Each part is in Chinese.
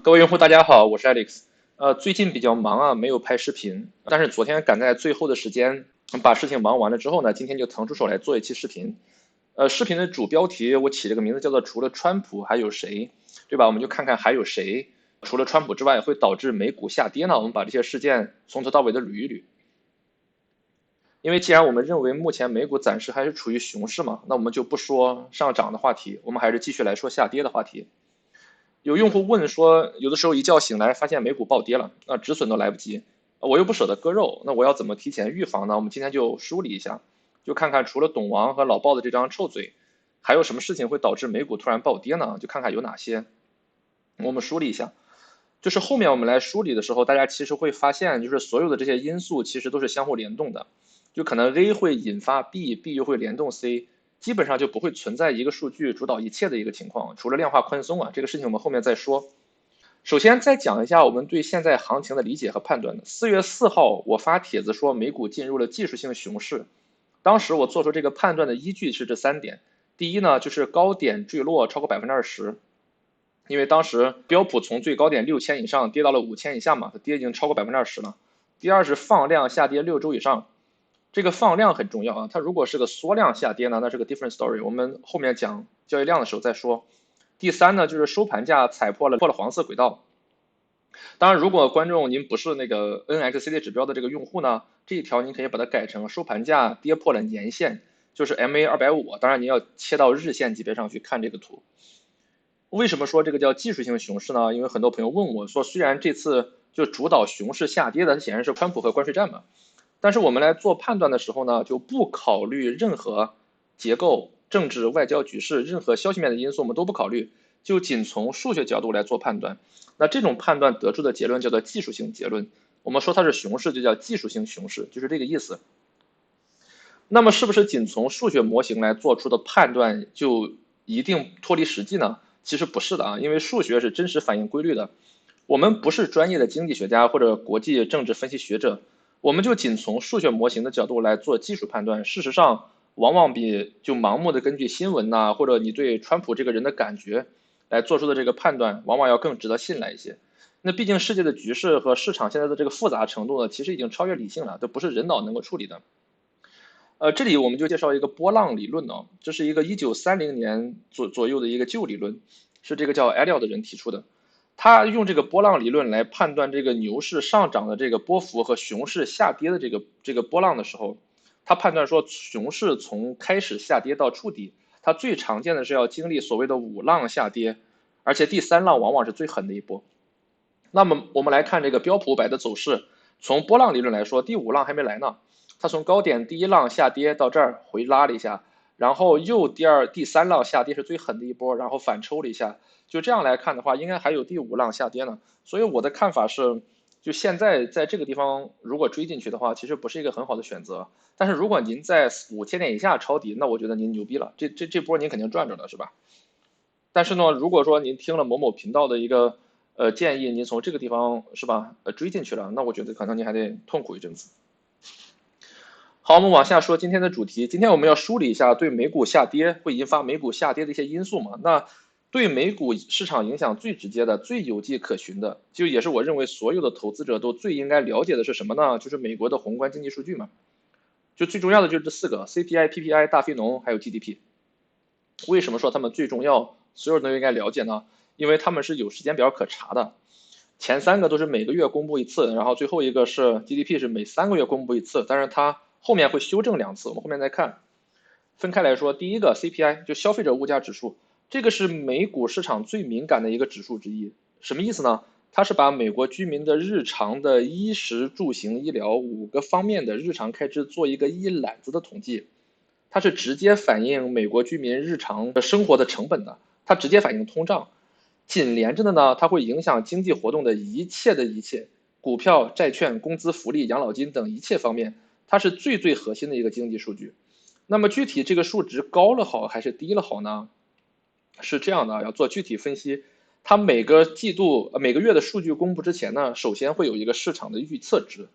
各位用户，大家好，我是 Alex。最近比较忙啊，没有拍视频，但是昨天赶在最后的时间把事情忙完了之后呢，今天就腾出手来做一期视频。视频的主标题我起了个名字叫做"除了川普还有谁"，对吧？我们就看看还有谁除了川普之外会导致美股下跌呢？我们把这些事件从头到尾的捋一捋。因为既然我们认为目前美股暂时还是处于熊市嘛，那我们就不说上涨的话题，我们还是继续来说下跌的话题。有用户问说，有的时候一觉醒来发现美股暴跌了，那止损都来不及，我又不舍得割肉，那我要怎么提前预防呢？我们今天就梳理一下，就看看除了董王和老鲍的这张臭嘴，还有什么事情会导致美股突然暴跌呢？就看看有哪些。我们梳理一下，就是后面我们来梳理的时候，大家其实会发现，就是所有的这些因素其实都是相互联动的，就可能 A 会引发 B，B 又会联动 C，基本上就不会存在一个数据主导一切的一个情况，除了量化宽松啊，这个事情我们后面再说。首先再讲一下我们对现在行情的理解和判断的。4月4号我发帖子说美股进入了技术性熊市，当时我做出这个判断的依据是这3点。第一呢，就是高点坠落超过20%，因为当时标普从最高点6000以上跌到了5000以下嘛，它跌已经超过20%了。第二是放量下跌6周以上，这个放量很重要啊，它如果是个缩量下跌呢，那是个 different story，我们后面讲交易量的时候再说。第三呢，就是收盘价踩破了黄色轨道。当然，如果观众您不是那个 NXCD 指标的这个用户呢，这一条您可以把它改成收盘价跌破了年线，就是 MA250。当然，您要切到日线级别上去看这个图。为什么说这个叫技术性熊市呢？因为很多朋友问我说，虽然这次就主导熊市下跌的，它显然是川普和关税战嘛，但是我们来做判断的时候呢，就不考虑任何结构、政治、外交局势、任何消息面的因素，我们都不考虑，就仅从数学角度来做判断。那这种判断得出的结论叫做技术性结论。我们说它是熊市，就叫技术性熊市，就是这个意思。那么是不是仅从数学模型来做出的判断就一定脱离实际呢？其实不是的啊，因为数学是真实反映规律的。我们不是专业的经济学家或者国际政治分析学者，我们就仅从数学模型的角度来做技术判断。事实上，往往比就盲目的根据新闻呐、或者你对川普这个人的感觉来做出的这个判断，往往要更值得信赖一些。那毕竟世界的局势和市场现在的这个复杂程度呢，其实已经超越理性了，都不是人脑能够处理的。这里我们就介绍一个波浪理论呢，这是一个1930年左右的一个旧理论，是这个叫艾利奥的人提出的。他用这个波浪理论来判断这个牛市上涨的这个波幅和熊市下跌的这个波浪的时候，他判断说熊市从开始下跌到触底，它最常见的是要经历所谓的5浪下跌，而且第3浪往往是最狠的一波。那么我们来看这个标普500的走势，从波浪理论来说，第5浪还没来呢，它从高点第1浪下跌到这儿回拉了一下，然后又第3浪下跌是最狠的一波，然后反抽了一下，就这样来看的话，应该还有第5浪下跌呢。所以我的看法是，就现在在这个地方如果追进去的话，其实不是一个很好的选择。但是如果您在5000点以下抄底，那我觉得您牛逼了，这波您肯定赚着了，是吧？但是呢，如果说您听了某某频道的一个建议，您从这个地方是吧追进去了，那我觉得可能你还得痛苦一阵子。好，我们往下说今天的主题。今天我们要梳理一下对美股下跌会引发美股下跌的一些因素嘛。那对美股市场影响最直接的、最有迹可循的，就也是我认为所有的投资者都最应该了解的是什么呢？就是美国的宏观经济数据嘛。就最重要的就是这4个：CPI、PPI、大非农还有 GDP。为什么说它们最重要？所有人都应该了解呢？因为他们是有时间表可查的。前3个都是每个月公布一次，然后最后一个是 GDP 是每3个月公布一次，但是它后面会修正2次，我们后面再看。分开来说，第一个 CPI 就消费者物价指数，这个是美股市场最敏感的一个指数之一。什么意思呢？它是把美国居民的日常的衣食住行医疗5个方面的日常开支做一个一揽子的统计，它是直接反映美国居民日常的生活的成本的，它直接反映通胀。紧连着的呢，它会影响经济活动的一切，股票、债券、工资福利、养老金等一切方面，它是最核心的一个经济数据。那么具体这个数值高了好还是低了好呢？是这样的，要做具体分析。它每个季度、每个月的数据公布之前呢，首先会有一个市场的预测值。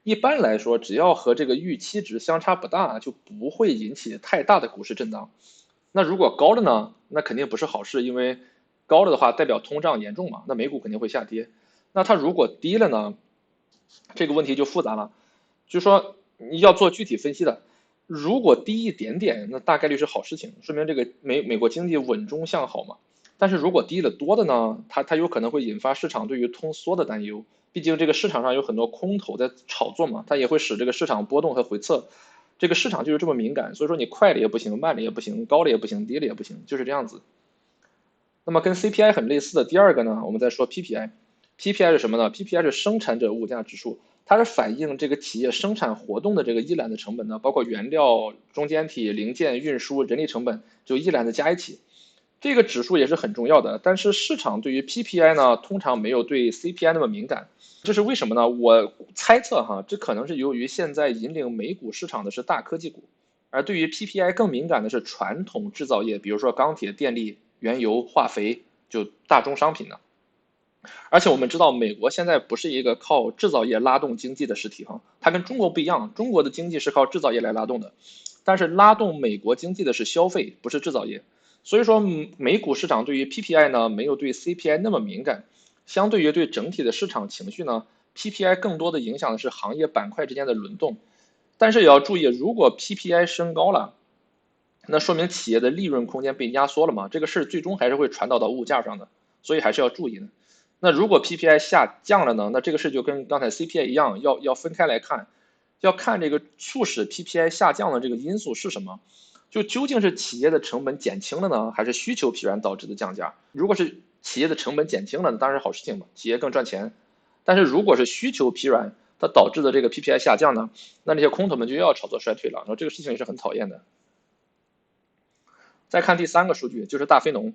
一般来说，只要和这个预期值相差不大，就不会引起太大的股市震荡。那如果高了呢，那肯定不是好事，因为高了的话代表通胀严重嘛，那美股肯定会下跌。那它如果低了呢，这个问题就复杂了，就是说你要做具体分析的。如果低一点点，那大概率是好事情，说明这个美国经济稳中向好嘛。但是如果低了多的呢，它有可能会引发市场对于通缩的担忧，毕竟这个市场上有很多空头在炒作嘛，它也会使这个市场波动和回测。这个市场就是这么敏感，所以说你快了也不行，慢了也不行，高了也不行，低了也不行，就是这样子。那么跟 CPI 很类似的第二个呢，我们再说 PPI。PPI 是什么呢？PPI 是生产者物价指数，它是反映这个企业生产活动的这个一揽子成本的，包括原料、中间体、零件、运输、人力成本，就一揽子加一起。这个指数也是很重要的，但是市场对于 PPI 呢，通常没有对 CPI 那么敏感，这是为什么呢？我猜测哈，这可能是由于现在引领美股市场的是大科技股，而对于 PPI 更敏感的是传统制造业，比如说钢铁、电力、原油、化肥，就大宗商品的。而且我们知道，美国现在不是一个靠制造业拉动经济的实体哈，它跟中国不一样，中国的经济是靠制造业来拉动的，但是拉动美国经济的是消费，不是制造业。所以说，美股市场对于 PPI 呢，没有对 CPI 那么敏感，相对于对整体的市场情绪呢，PPI 更多的影响的是行业板块之间的轮动。但是也要注意，如果 PPI 升高了，那说明企业的利润空间被压缩了嘛，这个事最终还是会传导到物价上的，所以还是要注意的。那如果 PPI 下降了呢？那这个事就跟刚才 CPI 一样，要分开来看，要看这个促使 PPI 下降的这个因素是什么，就究竟是企业的成本减轻了呢，还是需求疲软导致的降价？如果是企业的成本减轻了，当然是好事情嘛，企业更赚钱。但是如果是需求疲软，它导致的这个 PPI 下降呢，那这些空头们就要炒作衰退了，然后这个事情也是很讨厌的。再看第三个数据，就是大非农。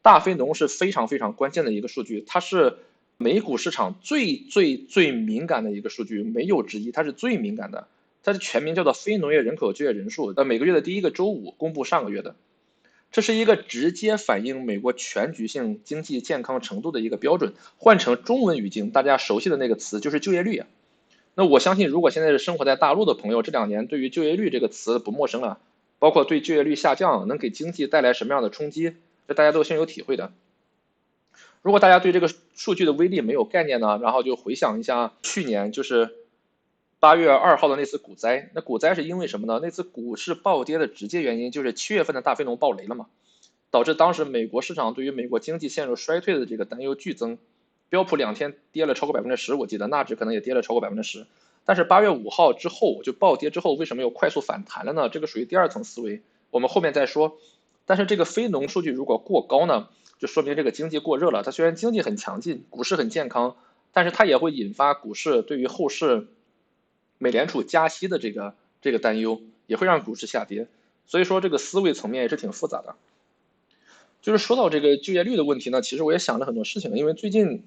大非农是非常非常关键的一个数据，它是美股市场最敏感的一个数据，没有之一，它是最敏感的。它的全名叫做非农业人口就业人数，每个月的第一个周五公布上个月的，这是一个直接反映美国全局性经济健康程度的一个标准。换成中文语境，大家熟悉的那个词就是就业率啊。那我相信，如果现在是生活在大陆的朋友，这2年对于就业率这个词不陌生了，包括对就业率下降能给经济带来什么样的冲击，这大家都深有体会的。如果大家对这个数据的威力没有概念呢，然后就回想一下去年就是8月2号的那次股灾，那股灾是因为什么呢？那次股市暴跌的直接原因就是7月份的大非农暴雷了嘛，导致当时美国市场对于美国经济陷入衰退的这个担忧剧增，标普2天跌了超过10%，我记得纳指可能也跌了超过10%。但是8月5号之后就暴跌之后，为什么又快速反弹了呢？这个属于第二层思维，我们后面再说。但是这个非农数据如果过高呢，就说明这个经济过热了。它虽然经济很强劲，股市很健康，但是它也会引发股市对于后市美联储加息的这个担忧，也会让股市下跌。所以说这个思维层面也是挺复杂的。就是说到这个就业率的问题呢，其实我也想了很多事情，因为最近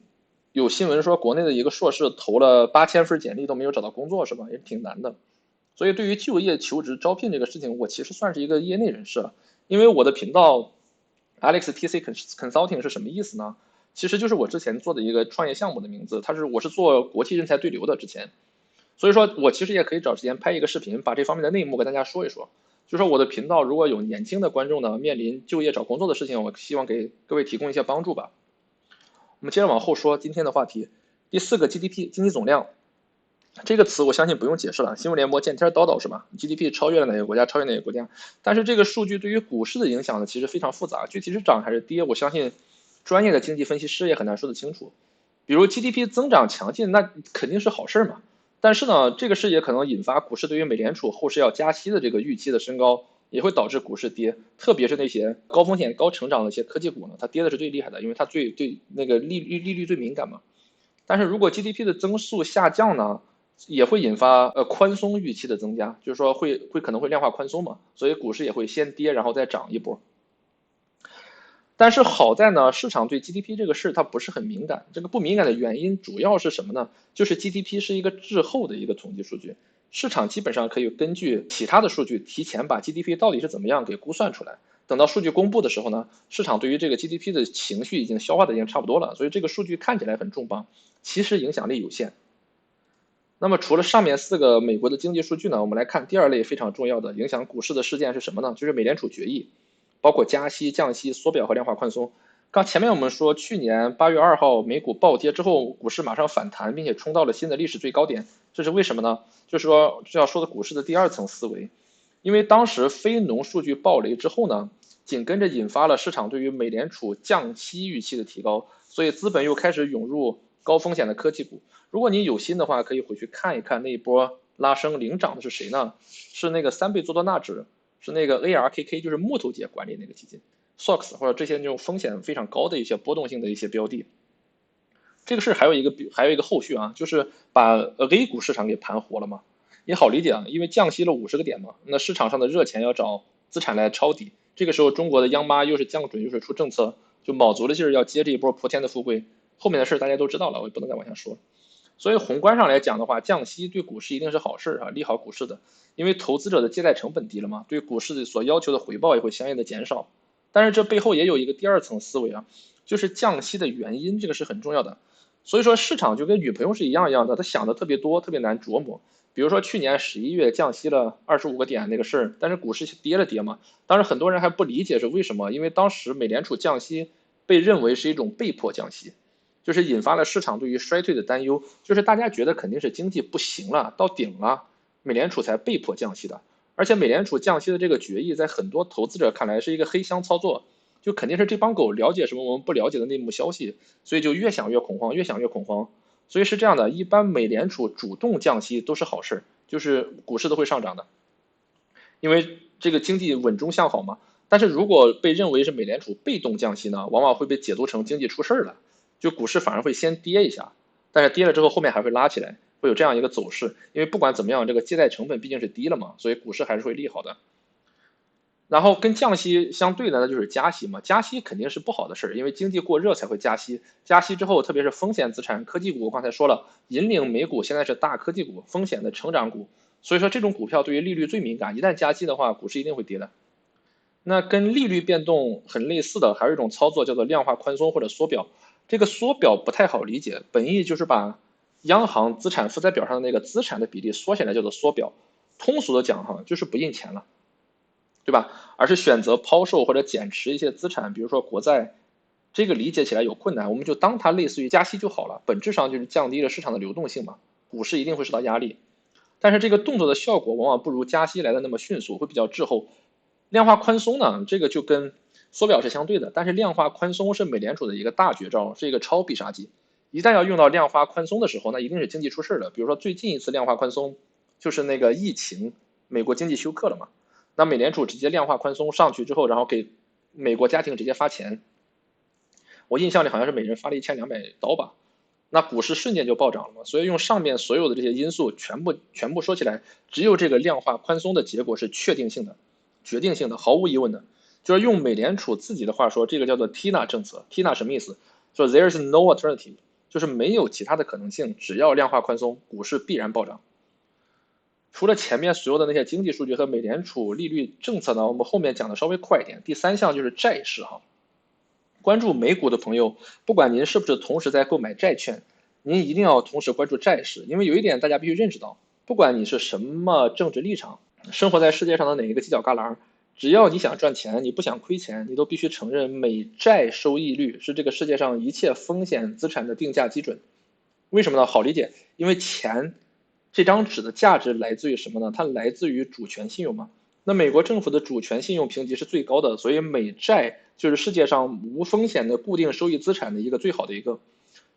有新闻说国内的一个硕士投了8000份简历都没有找到工作，是吧？也挺难的。所以对于就业求职招聘这个事情，我其实算是一个业内人士了。因为我的频道 AlexTC Consulting 是什么意思呢？其实就是我之前做的一个创业项目的名字，我是做国际人才对流的之前，所以说我其实也可以找时间拍一个视频，把这方面的内幕跟大家说一说。就说我的频道如果有年轻的观众呢，面临就业找工作的事情，我希望给各位提供一些帮助吧。我们接着往后说今天的话题，第4个 GDP 经济总量。这个词我相信不用解释了，新闻联播见天叨叨是吧 ？GDP 超越了哪个国家，超越哪个国家？但是这个数据对于股市的影响呢，其实非常复杂，具体是涨还是跌，我相信专业的经济分析师也很难说得清楚。比如 GDP 增长强劲，那肯定是好事嘛。但是呢，这个事也可能引发股市对于美联储后市要加息的这个预期的升高，也会导致股市跌，特别是那些高风险高成长的一些科技股呢，它跌的是最厉害的，因为它对那个利率最敏感嘛。但是如果 GDP 的增速下降呢，也会引发宽松预期的增加，就是说可能会量化宽松嘛，所以股市也会先跌然后再涨一波。但是好在呢，市场对 GDP 这个事它不是很敏感，这个不敏感的原因主要是什么呢？就是 GDP 是一个滞后的一个统计数据，市场基本上可以根据其他的数据提前把 GDP 到底是怎么样给估算出来。等到数据公布的时候呢，市场对于这个 GDP 的情绪已经消化的已经差不多了，所以这个数据看起来很重磅，其实影响力有限。那么除了上面4个美国的经济数据呢，我们来看第2类非常重要的影响股市的事件是什么呢？就是美联储决议，包括加息、降息、缩表和量化宽松。刚前面我们说，去年8月2号美股暴跌之后，股市马上反弹，并且冲到了新的历史最高点，这是为什么呢？就是说这要说的股市的第二层思维，因为当时非农数据暴雷之后呢，紧跟着引发了市场对于美联储降息预期的提高，所以资本又开始涌入高风险的科技股。如果你有心的话，可以回去看一看那一波拉升领涨的是谁呢？是那个3倍做多纳指，是那个 ARKK，就是木头姐管理那个基金。SOX 或者这些那种风险非常高的一些波动性的一些标的，这个事还有一个后续啊，就是把A 股市场给盘活了嘛，也好理解啊，因为降息了50个点嘛，那市场上的热钱要找资产来抄底，这个时候中国的央妈又是降准又是出政策，就卯足了劲儿要接这一波泼天的富贵，后面的事大家都知道了，我也不能再往下说。所以宏观上来讲的话，降息对股市一定是好事啊，利好股市的，因为投资者的借贷成本低了嘛，对股市所要求的回报也会相应的减少。但是这背后也有一个第二层思维啊，就是降息的原因，这个是很重要的。所以说市场就跟女朋友是一样的，他想的特别多，特别难琢磨。比如说去年11月降息了25个点那个事儿，但是股市跌了跌嘛，当时很多人还不理解是为什么，因为当时美联储降息被认为是一种被迫降息，就是引发了市场对于衰退的担忧，就是大家觉得肯定是经济不行了，到顶了，美联储才被迫降息的。而且美联储降息的这个决议，在很多投资者看来是一个黑箱操作，就肯定是这帮狗了解什么我们不了解的内幕消息，所以就越想越恐慌，越想越恐慌。所以是这样的，一般美联储主动降息都是好事，就是股市都会上涨的，因为这个经济稳中向好嘛。但是如果被认为是美联储被动降息呢，往往会被解读成经济出事了，就股市反而会先跌一下，但是跌了之后后面还会拉起来，会有这样一个走势。因为不管怎么样，这个借贷成本毕竟是低了嘛，所以股市还是会利好的。然后跟降息相对的那就是加息嘛，加息肯定是不好的事儿，因为经济过热才会加息。加息之后，特别是风险资产、科技股，我刚才说了，引领美股现在是大科技股、风险的成长股，所以说这种股票对于利率最敏感，一旦加息的话，股市一定会跌的。那跟利率变动很类似的，还有一种操作叫做量化宽松或者缩表。这个缩表不太好理解，本意就是把央行资产负债表上的那个资产的比例缩下来，叫做缩表。通俗的讲哈，就是不印钱了。对吧？而是选择抛售或者减持一些资产，比如说国债，这个理解起来有困难，我们就当它类似于加息就好了，本质上就是降低了市场的流动性嘛，股市一定会受到压力。但是这个动作的效果往往不如加息来的那么迅速，会比较滞后。量化宽松呢，这个就跟缩表是相对的，但是量化宽松是美联储的一个大绝招，是一个超必杀技。一旦要用到量化宽松的时候，那一定是经济出事了。比如说最近一次量化宽松，就是那个疫情，美国经济休克了嘛。那美联储直接量化宽松上去之后，然后给美国家庭直接发钱，我印象里好像是每人发了1200刀吧，那股市瞬间就暴涨了嘛。所以用上面所有的这些因素全部说起来，只有这个量化宽松的结果是确定性的、决定性的、毫无疑问的。就是用美联储自己的话说，这个叫做 TINA 政策。TINA 什么意思？说 There is no alternative，就是没有其他的可能性，只要量化宽松，股市必然暴涨。除了前面所有的那些经济数据和美联储利率政策呢，我们后面讲的稍微快一点。第三项就是债市哈，关注美股的朋友，不管您是不是同时在购买债券，您一定要同时关注债市，因为有一点大家必须认识到，不管你是什么政治立场，生活在世界上的哪一个犄角旮旯，只要你想赚钱，你不想亏钱，你都必须承认美债收益率是这个世界上一切风险资产的定价基准。为什么呢？好理解，因为钱这张纸的价值来自于什么呢？它来自于主权信用嘛。那美国政府的主权信用评级是最高的，所以美债就是世界上无风险的固定收益资产的一个最好的一个。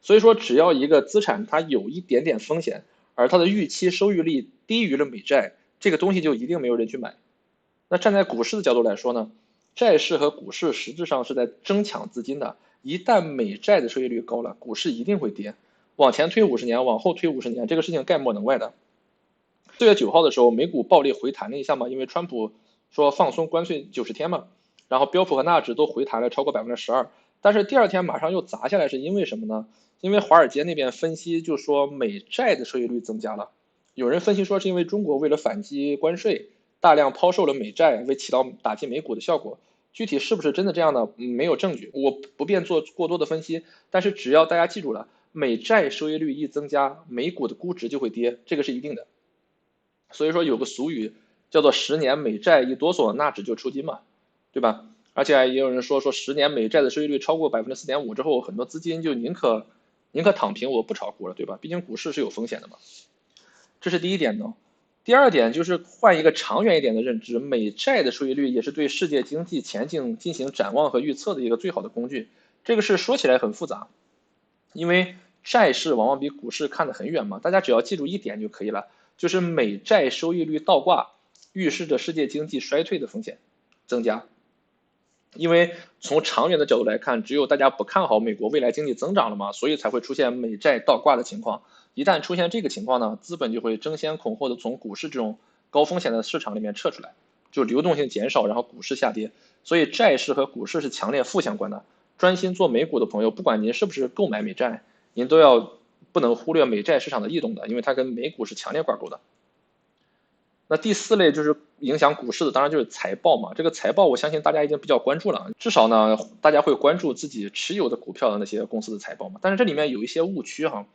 所以说，只要一个资产它有一点点风险，而它的预期收益率低于了美债，这个东西就一定没有人去买。那站在股市的角度来说呢，债市和股市实质上是在争抢资金的。一旦美债的收益率高了，股市一定会跌。往前推50年，往后推50年，这个事情概莫能外的。4月9号的时候，美股暴力回弹了一下嘛，因为川普说放松关税90天嘛，然后标普和纳指都回弹了超过12%，但是第二天马上又砸下来，是因为什么呢？因为华尔街那边分析就说美债的收益率增加了，有人分析说是因为中国为了反击关税，大量抛售了美债，为起到打击美股的效果。具体是不是真的这样呢？没有证据，我不便做过多的分析。但是只要大家记住了，美债收益率一增加，美股的估值就会跌，这个是一定的。所以说有个俗语叫做10年美债一哆嗦，纳指就出金嘛，对吧？而且也有人说10年美债的收益率超过4.5%之后，很多资金就宁可躺平，我不炒股了，对吧？毕竟股市是有风险的嘛。这是第一点呢。第二点就是换一个长远一点的认知，美债的收益率也是对世界经济前景进行展望和预测的一个最好的工具。这个事说起来很复杂，因为债市往往比股市看得很远嘛。大家只要记住一点就可以了，就是美债收益率倒挂，预示着世界经济衰退的风险增加。因为从长远的角度来看，只有大家不看好美国未来经济增长了嘛，所以才会出现美债倒挂的情况。一旦出现这个情况呢，资本就会争先恐后的从股市这种高风险的市场里面撤出来，就流动性减少，然后股市下跌。所以债市和股市是强烈负相关的。专心做美股的朋友，不管您是不是购买美债，您都要不能忽略美债市场的异动的，因为它跟美股是强烈挂钩的。那第四类就是影响股市的，当然就是财报嘛。这个财报我相信大家已经比较关注了，至少呢，大家会关注自己持有的股票的那些公司的财报嘛。但是这里面有一些误区哈，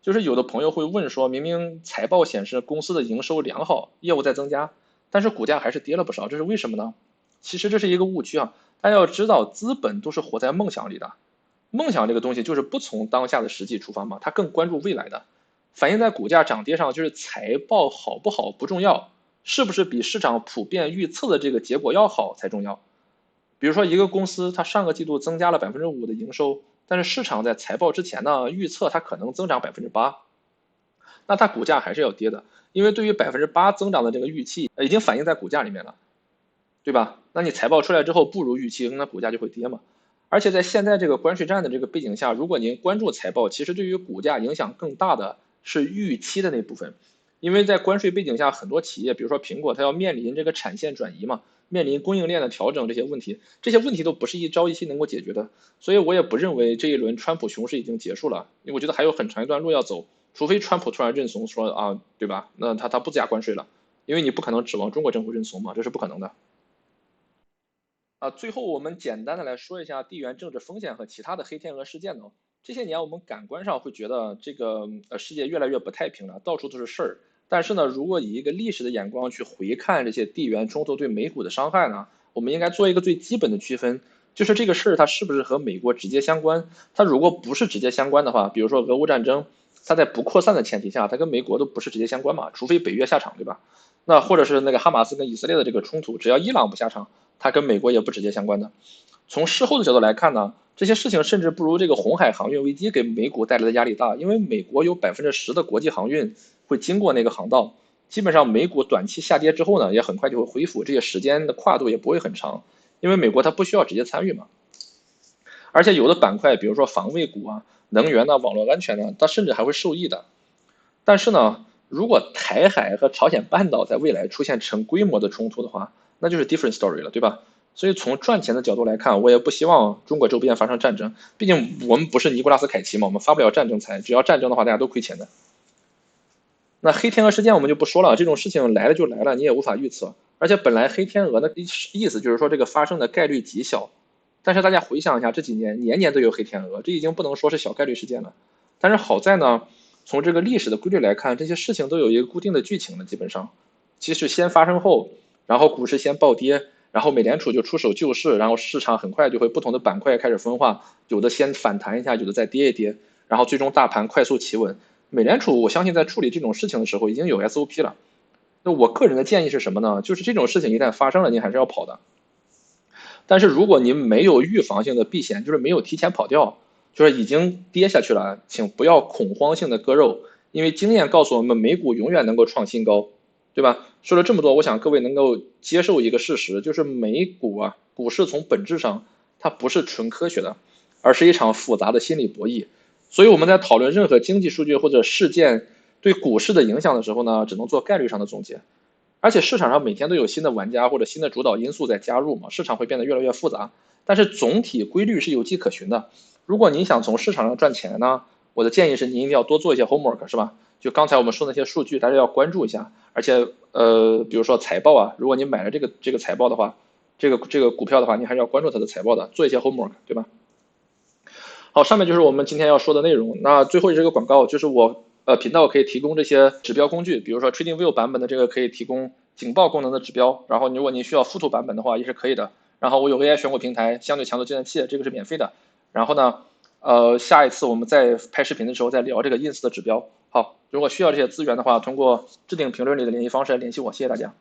就是有的朋友会问说，明明财报显示公司的营收良好，业务在增加，但是股价还是跌了不少，这是为什么呢？其实这是一个误区啊，大家要知道，资本都是活在梦想里的，梦想这个东西就是不从当下的实际出发嘛，它更关注未来的。反映在股价涨跌上，就是财报好不好不重要，是不是比市场普遍预测的这个结果要好才重要。比如说一个公司，它上个季度增加了5%的营收，但是市场在财报之前呢，预测它可能增长8%，那它股价还是要跌的，因为对于8%增长的这个预期，已经反映在股价里面了，对吧？那你财报出来之后不如预期，那股价就会跌嘛。而且在现在这个关税战的这个背景下，如果您关注财报，其实对于股价影响更大的是预期的那部分，因为在关税背景下，很多企业，比如说苹果，它要面临这个产线转移嘛，面临供应链的调整这些问题，这些问题都不是一朝一夕能够解决的，所以我也不认为这一轮川普熊市已经结束了，因为我觉得还有很长一段路要走，除非川普突然认怂说啊，对吧？那他不加关税了，因为你不可能指望中国政府认怂嘛，这是不可能的。最后我们简单的来说一下地缘政治风险和其他的黑天鹅事件呢。这些年我们感官上会觉得这个世界越来越不太平了，到处都是事儿。但是呢，如果以一个历史的眼光去回看这些地缘冲突对美股的伤害呢，我们应该做一个最基本的区分，就是这个事儿它是不是和美国直接相关？它如果不是直接相关的话，比如说俄乌战争，它在不扩散的前提下，它跟美国都不是直接相关嘛，除非北约下场，对吧？那或者是那个哈马斯跟以色列的这个冲突，只要伊朗不下场，它跟美国也不直接相关的。从事后的角度来看呢，这些事情甚至不如这个红海航运危机给美股带来的压力大，因为美国有10%的国际航运会经过那个航道，基本上美股短期下跌之后呢，也很快就会恢复，这些时间的跨度也不会很长，因为美国它不需要直接参与嘛。而且有的板块，比如说防卫股啊、能源呢、网络安全呢，它甚至还会受益的。但是呢，如果台海和朝鲜半岛在未来出现成规模的冲突的话，那就是 different story 了，对吧？所以从赚钱的角度来看，我也不希望中国周边发生战争，毕竟我们不是尼古拉斯凯奇嘛，我们发不了战争财，只要战争的话，大家都亏钱的。那黑天鹅事件我们就不说了，这种事情来了就来了，你也无法预测。而且本来黑天鹅的意思就是说这个发生的概率极小，但是大家回想一下，这几年年年都有黑天鹅，这已经不能说是小概率事件了。但是好在呢，从这个历史的规律来看，这些事情都有一个固定的剧情的，基本上，其实先发生后，然后股市先暴跌，然后美联储就出手救市，然后市场很快就会不同的板块开始分化，有的先反弹一下，有的再跌一跌，然后最终大盘快速企稳。美联储我相信在处理这种事情的时候已经有 SOP 了。那我个人的建议是什么呢？就是这种事情一旦发生了，您还是要跑的。但是如果您没有预防性的避险，就是没有提前跑掉，就是已经跌下去了，请不要恐慌性的割肉，因为经验告诉我们，美股永远能够创新高，对吧？说了这么多，我想各位能够接受一个事实，就是美股啊，股市从本质上它不是纯科学的，而是一场复杂的心理博弈。所以我们在讨论任何经济数据或者事件对股市的影响的时候呢，只能做概率上的总结。而且市场上每天都有新的玩家或者新的主导因素在加入嘛，市场会变得越来越复杂。但是总体规律是有迹可循的。如果您想从市场上赚钱呢，我的建议是您一定要多做一些 homework，是吧？就刚才我们说的那些数据，大家要关注一下。而且比如说财报啊，如果你买了这个财报的话，这个股票的话，你还是要关注它的财报的，做一些 homework，对吧？好，上面就是我们今天要说的内容。那最后这个广告就是我频道可以提供这些指标工具，比如说 TradingView 版本的这个可以提供警报功能的指标，然后如果您需要附图版本的话也是可以的。然后我有 AI 选股平台，相对强度计算器，这个是免费的。然后呢，下一次我们在拍视频的时候再聊这个 ins 的指标。好，如果需要这些资源的话，通过置顶评论里的联系方式来联系我，谢谢大家。